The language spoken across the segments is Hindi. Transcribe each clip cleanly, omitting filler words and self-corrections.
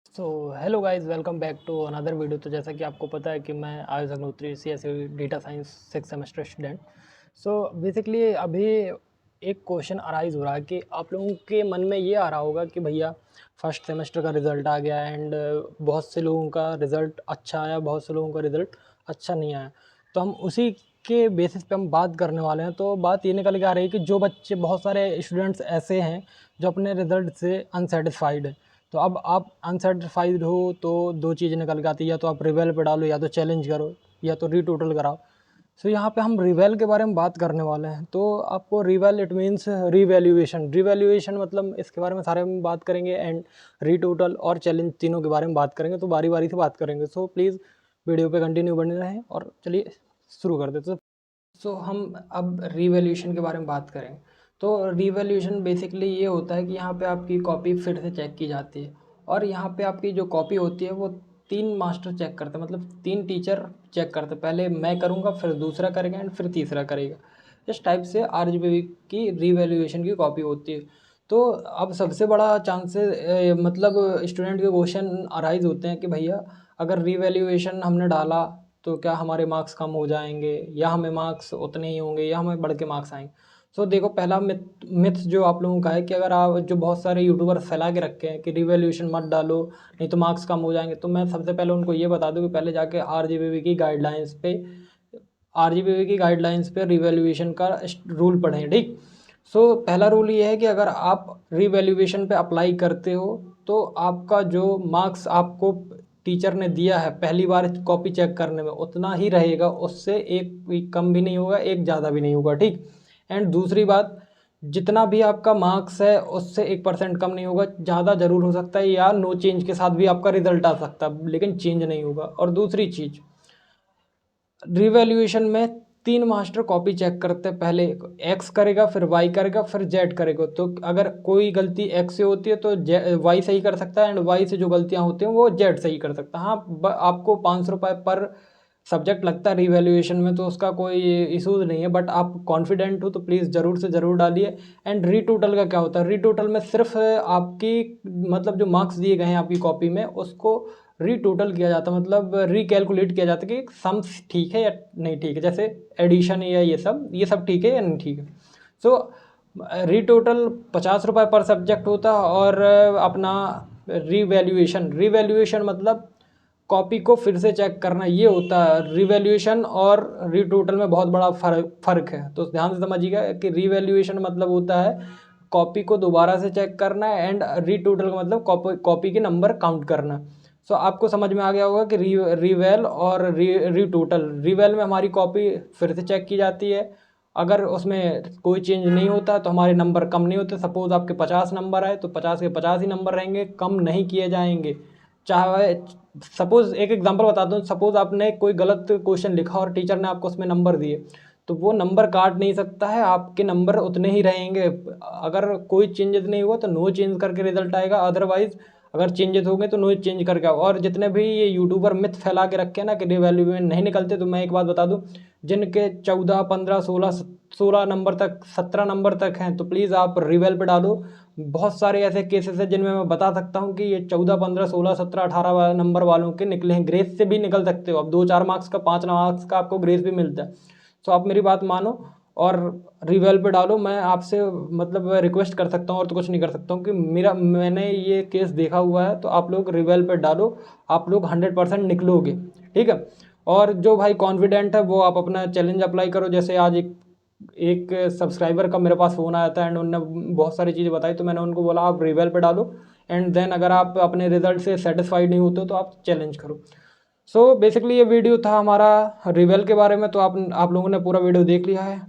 So hello guys, welcome back to another video. तो जैसा कि आपको पता है कि मैं Ayush Agnihotri CSE data science 6 semester student. So basically अभी एक क्वेश्चन अराइज हो रहा है कि आप लोगों के मन में ये आ रहा होगा कि भैया फर्स्ट सेमेस्टर का रिज़ल्ट आ गया एंड बहुत से लोगों का रिज़ल्ट अच्छा आया, बहुत से लोगों का रिज़ल्ट अच्छा नहीं आया। तो हम उसी के बेसिस पे हम बात करने वाले हैं। तो बात ये निकल के आ रही है कि जो बच्चे, बहुत सारे स्टूडेंट्स ऐसे हैं जो अपने रिज़ल्ट से अनसेटिस्फाइड हैं। तो अब आप अनसेटिस्फाइड हो तो दो चीज़ निकल के आती है, या तो आप रिवेल पे डालो, या तो चैलेंज करो, या तो रीटोटल कराओ। सो यहाँ पे हम रिवेल के बारे में बात करने वाले हैं। तो आपको रिवेल इट मीन्स रीवैल्यूएशन। रीवैल्यूएशन मतलब इसके बारे में सारे में बात करेंगे, एंड रीटोटल और चैलेंज तीनों के बारे में बात करेंगे। तो बारी बारी से बात करेंगे। सो प्लीज़ वीडियो पे कंटिन्यू बने रहें और चलिए शुरू कर देते हैं। सो हम अब रीवैल्यूएशन के बारे में बात करें। तो रीवैल्यूएशन बेसिकली ये होता है कि यहाँ पे आपकी कॉपी फिर से चेक की जाती है, और यहाँ पे आपकी जो कॉपी होती है वो 3 मास्टर चेक करते हैं, मतलब 3 टीचर चेक करते हैं। पहले मैं करूँगा, फिर दूसरा करेगा, एंड फिर तीसरा करेगा। इस टाइप से RGB की रीवैल्यूएशन की कॉपी होती है। तो अब सबसे बड़ा चांसेस मतलब स्टूडेंट के क्वेश्चन अराइज होते हैं कि भैया अगर रीवैल्यूएशन हमने डाला तो क्या हमारे मार्क्स कम हो जाएंगे, या हमें मार्क्स उतने ही होंगे, या हमें बढ़ के मार्क्स आएंगे। सो देखो, पहला मिथ जो आप लोगों का है कि अगर आप, जो बहुत सारे यूट्यूबर फैला के रखे हैं कि रिवॉल्यूशन मत डालो नहीं तो मार्क्स कम हो जाएंगे, तो मैं सबसे पहले उनको ये बता दूं कि पहले जाके आर जी बी वी की गाइडलाइंस पे रिवैल्यूएशन का रूल पढ़ें, ठीक। सो पहला रूल ये है कि अगर आप रिवैल्यूएशन पे अप्लाई करते हो तो आपका जो मार्क्स आपको टीचर ने दिया है पहली बार कॉपी चेक करने में उतना ही रहेगा, उससे एक भी कम भी नहीं होगा, एक ज़्यादा भी नहीं होगा, ठीक। एंड दूसरी बात, जितना भी आपका मार्क्स है उससे 1% कम नहीं होगा, ज़्यादा ज़रूर हो सकता है, या नो चेंज के साथ भी आपका रिजल्ट आ सकता है, लेकिन चेंज नहीं होगा। और दूसरी चीज़, रिवैल्यूएशन में 3 मास्टर कॉपी चेक करते हैं। पहले एक्स करेगा, फिर वाई करेगा, फिर जेड करेगा। तो अगर कोई गलती एक्स से होती है तो वाई सही कर सकता है, एंड वाई से जो गलतियां होती हैं वो जेड सही कर सकता है। हाँ, आपको 500 रुपये पर सब्जेक्ट लगता है रिवैल्यूएशन में, तो उसका कोई इशूज़ नहीं है, बट आप कॉन्फिडेंट हो तो प्लीज़ ज़रूर से ज़रूर डालिए। एंड रीटोटल का क्या होता है? रीटोटल में सिर्फ आपकी, मतलब जो मार्क्स दिए गए हैं आपकी कॉपी में, उसको रीटोटल किया जाता है, मतलब रिकैलकुलेट किया जाता है कि सम्स ठीक है या नहीं ठीक है, जैसे एडिशन या ये सब ठीक है या नहीं ठीक है। सो रीटोटल 50 रुपये पर सब्जेक्ट होता है। और अपना रिवैल्यूएशन मतलब कॉपी को फिर से चेक करना, ये होता है। रिवैल्यूएशन और रीटोटल में बहुत बड़ा फ़र्क है, तो ध्यान से समझिएगा कि रिवैल्यूएशन मतलब होता है कॉपी को दोबारा से चेक करना, एंड रीटोटल का मतलब कॉपी के नंबर काउंट करना। सो आपको समझ में आ गया होगा कि रीवेल और रीटोटल। रीवेल में हमारी कॉपी फिर से चेक की जाती है, अगर उसमें कोई चेंज नहीं होता तो हमारे नंबर कम नहीं होते। सपोज़ आपके 50 नंबर आए तो 50 के 50 ही नंबर रहेंगे, कम नहीं किए जाएंगे। चाहे सपोज़ एक एग्जांपल बता दूं, सपोज़ आपने कोई गलत क्वेश्चन लिखा और टीचर ने आपको उसमें नंबर दिए, तो वो नंबर काट नहीं सकता है, आपके नंबर उतने ही रहेंगे। अगर कोई चेंजेस नहीं हुआ तो नो चेंज करके रिजल्ट आएगा, अदरवाइज अगर चेंजेस हो गए तो नो चेंज करके आओ। और जितने भी ये यूट्यूबर मिथ फैला के रखे हैं ना कि रिवैल्यूएशन नहीं निकलते, तो मैं एक बात बता दूं, जिनके 14 15 16 नंबर तक, 17 नंबर तक हैं, तो प्लीज़ आप रिवेल पे डालो। बहुत सारे ऐसे केसेस हैं जिनमें मैं बता सकता हूँ कि ये 14 15 16 17 18 नंबर वालों के निकले हैं। ग्रेस से भी निकल सकते हो, अब 2 4 मार्क्स का, 5 मार्क्स का आपको ग्रेस भी मिलता है। सो आप मेरी बात मानो और रिवेल पे डालो। मैं आपसे मतलब रिक्वेस्ट कर सकता हूँ और तो कुछ नहीं कर सकता हूँ कि मैंने ये केस देखा हुआ है, तो आप लोग रिवेल पे डालो, आप लोग 100% निकलोगे, ठीक है। और जो भाई कॉन्फिडेंट है वो आप अपना चैलेंज अप्लाई करो। जैसे आज एक एक सब्सक्राइबर का मेरे पास फ़ोन आया था, एंड उन्होंने बहुत सारी चीज़ें बताई, तो मैंने उनको बोला आप रिवेल पे डालो, एंड देन अगर आप अपने रिजल्ट से सेटिस्फाइड नहीं होते तो आप चैलेंज करो। सो बेसिकली ये वीडियो था हमारा रिवेल के बारे में। तो आप लोगों ने पूरा वीडियो देख लिया है।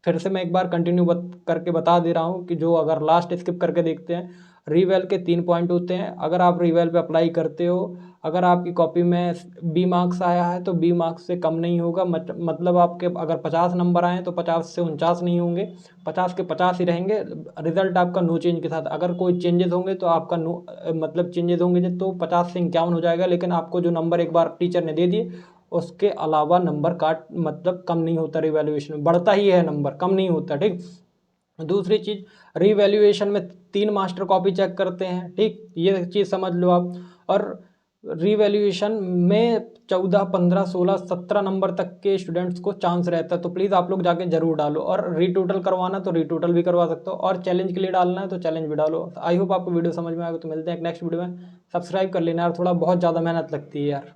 फिर से मैं एक बार कंटिन्यू करके बता दे रहा हूँ कि जो अगर लास्ट स्किप करके देखते हैं, रिवेल के 3 पॉइंट होते हैं। अगर आप रिवेल पे अप्लाई करते हो, अगर आपकी कॉपी में बी मार्क्स आया है तो बी मार्क्स से कम नहीं होगा, मतलब आपके अगर 50 नंबर आए तो 50 से 49 नहीं होंगे, 50 के 50 ही रहेंगे। रिजल्ट आपका नो चेंज के साथ। अगर कोई चेंजेस होंगे तो आपका नो, मतलब चेंजेस होंगे तो 50 से 51 हो जाएगा, लेकिन आपको जो नंबर एक बार टीचर ने दे दिए उसके अलावा नंबर काट, मतलब कम नहीं होता, रिवैल्यूएशन में बढ़ता ही है नंबर, कम नहीं होता, ठीक। दूसरी चीज़, रिवैल्यूएशन में 3 मास्टर कॉपी चेक करते हैं, ठीक, ये चीज़ समझ लो आप। और रीवैल्यूएशन में 14, 15, 16, 17 नंबर तक के स्टूडेंट्स को चांस रहता है, तो प्लीज़ आप लोग जाके जरूर डालो। और रीटोटल करवाना तो रीटोटल भी करवा सकते हो, और चैलेंज के लिए डालना है तो चैलेंज भी डालो। आई होप आपको वीडियो समझ में आएगा। तो मिलते हैं एक नेक्स्ट वीडियो में। सब्सक्राइब कर लेना यार, थोड़ा बहुत ज़्यादा मेहनत लगती है यार।